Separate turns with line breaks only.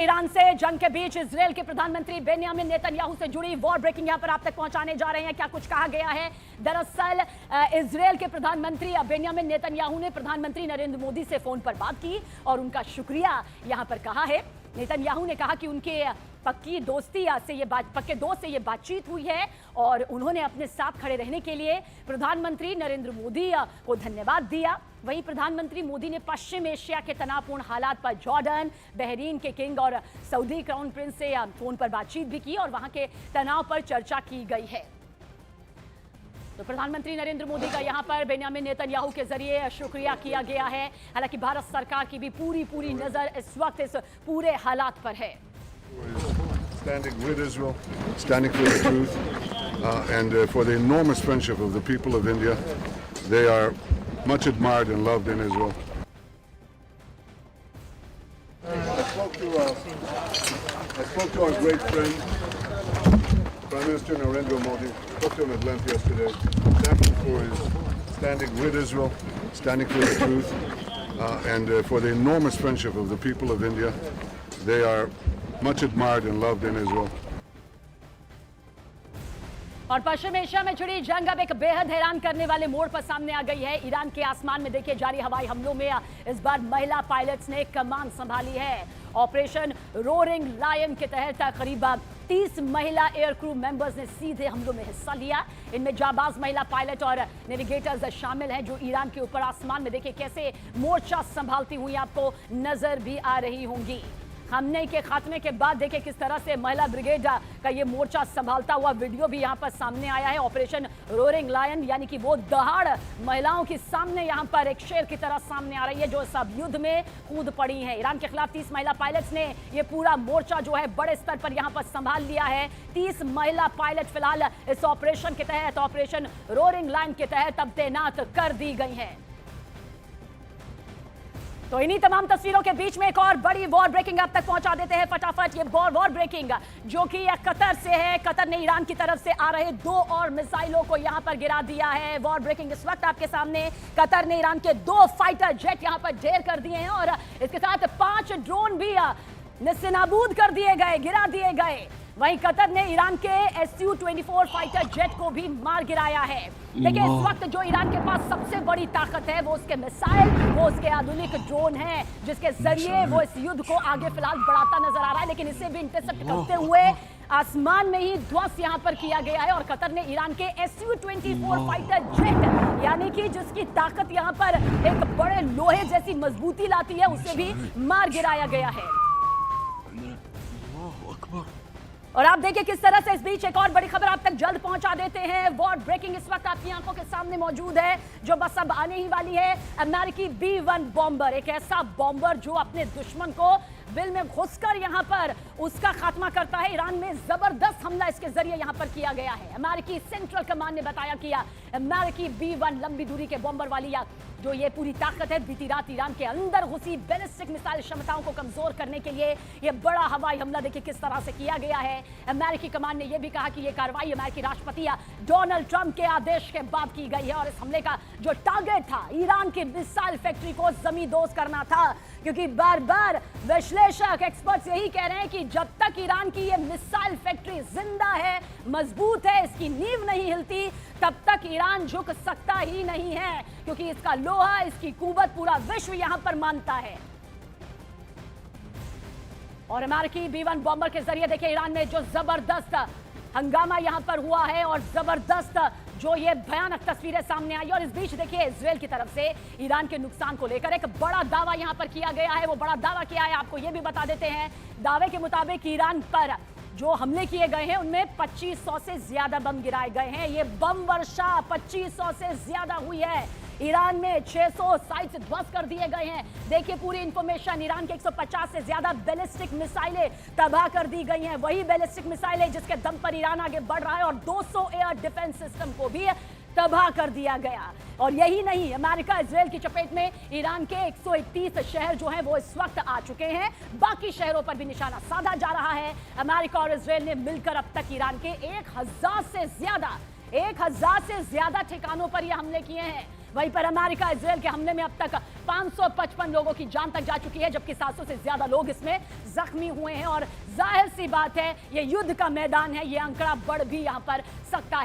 Iran से जंग के बीच इजरायल के प्रधानमंत्री बेन्यामिन नेतन्याहू से जुड़ी वॉर ब्रेकिंग यहां पर आप तक पहुंचाने जा रहे हैं। क्या कुछ कहा गया है? दरअसल इजरायल के प्रधानमंत्री बेन्यामिन नेतन्याहू ने प्रधानमंत्री नरेंद्र मोदी से फोन पर बात की और उनका शुक्रिया यहां पर कहा है। नेतन्याहू ने कहा कि उनके पक्के दोस्त से ये बातचीत हुई है और उन्होंने अपने साथ खड़े रहने के लिए प्रधानमंत्री नरेंद्र मोदी को धन्यवाद दिया। वहीं प्रधानमंत्री मोदी ने पश्चिम एशिया के तनावपूर्ण हालात पर जॉर्डन, बहरीन के किंग और सऊदी क्राउन प्रिंस से फोन पर बातचीत भी की और वहां के तनाव पर चर्चा की गई है। तो प्रधानमंत्री नरेंद्र मोदी का यहां पर बेन्यामिन नेतन्याहू के जरिए शुक्रिया किया गया है। हालांकि भारत सरकार की भी पूरी नजर इस वक्त इस पूरे हालात पर है।
Standing with Israel, standing for the truth, and for the enormous friendship of the people of India. They are much admired and loved in Israel. I spoke to our great friend, Prime Minister Narendra Modi. Spoke to him at length yesterday. Thanked him for his standing with Israel, standing for the truth, and for the enormous friendship of the people of India. They are much admired and loved in Israel.
और पश्चिम Asia में छिड़ी जंग अब एक बेहद हैरान करने वाले मोड़ पर सामने आ गई है। ईरान के आसमान में देखिए जारी हवाई हमलों में इस बार महिला पायलट्स ने कमान संभाली है। ऑपरेशन रोरिंग लायन के तहत करीब 30 महिला एयर क्रू मेंबर्स ने सीधे हमलों में हिस्सा लिया। इनमें जाबाज महिला पायलट और नेविगेटर्स शामिल हैं जो ईरान के ऊपर आसमान में देखिए कैसे मोर्चा संभालती हुई आपको नजर भी आ रही होंगी। हमले के खात्मे के बाद देखिए किस तरह से महिला ब्रिगेड का ये मोर्चा संभालता हुआ वीडियो भी यहाँ पर सामने आया है। ऑपरेशन रोरिंग लायन यानी कि वो दहाड़ महिलाओं के सामने यहाँ पर एक शेर की तरह सामने आ रही है जो सब युद्ध में कूद पड़ी हैं। ईरान के खिलाफ 30 महिला पायलट्स ने ये पूरा मोर्चा जो है बड़े स्तर पर यहाँ पर संभाल लिया है। 30 महिला पायलट फिलहाल इस ऑपरेशन के तहत ऑपरेशन रोरिंग लायन के तहत अब तैनात कर दी गई है। तो इन्हीं तमाम तस्वीरों के बीच में एक और बड़ी वॉर ब्रेकिंग आप तक पहुंचा देते हैं फटाफट। ये वॉर ब्रेकिंग जो कि कतर से है। कतर ने ईरान की तरफ से आ रहे 2 और मिसाइलों को यहां पर गिरा दिया है। वॉर ब्रेकिंग इस वक्त आपके सामने। कतर ने ईरान के 2 फाइटर जेट यहां पर ढेर कर दिए हैं और इसके साथ 5 ड्रोन भी निस्तेनाबूद कर दिए गए, गिरा दिए गए। वहीं कतर ने ईरान के Su-24 फाइटर जेट को भी मार गिराया है। देखिए इस वक्त जो ईरान के पास सबसे बड़ी ताकत है वो उसके मिसाइल, वो उसके आधुनिक ड्रोन हैं जिसके जरिए वो इस युद्ध को आगे फिलहाल बढ़ाता नजर आ रहा है। लेकिन इसे भी इंटरसेप्ट करते हुए आसमान में ही ध्वस्त यहां पर किया गया है और कतर ने ईरान के Su-24 फाइटर जेट यानी कि जिसकी ताकत यहां पर एक बड़े लोहे जैसी मजबूती लाती है उसे भी मार गिराया गया है। और आप देखिए किस तरह से इस बीच एक और बड़ी खबर आप तक जल्द पहुंचा देते हैं। वॉर ब्रेकिंग इस वक्त आपकी आंखों के सामने मौजूद है जो बस अब आने ही वाली है। अमेरिकी B-1 बॉम्बर, एक ऐसा बॉम्बर जो अपने दुश्मन को दिल में घुसकर यहां पर उसका खात्मा करता है। ईरान में जबरदस्त हमला इसके जरिए यहां पर किया गया है। अमेरिकी सेंट्रल कमांड ने बताया कि अमेरिकी B-1 लंबी दूरी के बॉम्बर वाली जो ये पूरी ताकत है बीती रात ईरान के अंदर घुसी बैलिस्टिक मिसाइल क्षमताओं को कमजोर करने के लिए ये बड़ा हवाई हमला देखिए किस तरह से किया गया है। अमेरिकी कमांड ने यह भी कहा कि यह कार्रवाई अमेरिकी राष्ट्रपति डोनाल्ड ट्रंप के आदेश के बाद की गई है और इस हमले का जो टारगेट था ईरान की मिसाइल फैक्ट्री को जमींदोज करना था। क्योंकि बार बार विश्लेषक एक्सपर्ट्स यही कह रहे हैं कि जब तक ईरान की ये मिसाइल फैक्ट्री जिंदा है, मजबूत है, इसकी नींव नहीं हिलती, तब तक ईरान झुक सकता ही नहीं है क्योंकि इसका लोहा, इसकी कुवत पूरा विश्व यहां पर मानता है। और अमेरिकी B-1 बॉम्बर के जरिए देखिए ईरान में जो जबरदस्त हंगामा यहां पर हुआ है और जबरदस्त जो ये भयानक तस्वीरें सामने आई। और इस बीच देखिए इजरायल की तरफ से ईरान के नुकसान को लेकर एक बड़ा दावा यहां पर किया गया है। वो बड़ा दावा क्या है आपको ये भी बता देते हैं। दावे के मुताबिक ईरान पर जो हमले किए गए हैं उनमें 2500 से ज्यादा बम गिराए गए हैं। ये बम वर्षा 2500 से ज्यादा हुई है। ईरान में 600 साइट्स ध्वस्त कर दिए गए हैं। देखिए पूरी इंफॉर्मेशन। ईरान के 150 से ज्यादा बैलिस्टिक मिसाइलें तबाह कर दी गई हैं। वही बैलिस्टिक मिसाइलें जिसके दम पर ईरान आगे बढ़ रहा है और 200 एयर डिफेंस सिस्टम को भी तबाह कर दिया गया। और यही नहीं, अमेरिका इजरायल की चपेट में ईरान के 131 शहर जो हैं वो इस वक्त आ चुके हैं। बाकी शहरों पर भी निशाना साधा जा रहा है। अमेरिका और इजरायल ने मिलकर अब तक ईरान के 1000 से ज्यादा ठिकानों पर ये हमले किए हैं। वहीं पर अमेरिका इजरायल के हमले में अब तक 555 लोगों की जान तक जा चुकी है, जबकि 700 से ज्यादा लोग इसमें जख्मी हुए हैं। और जाहिर सी बात है, ये युद्ध का मैदान है, ये आंकड़ा बढ़ भी यहां पर सकता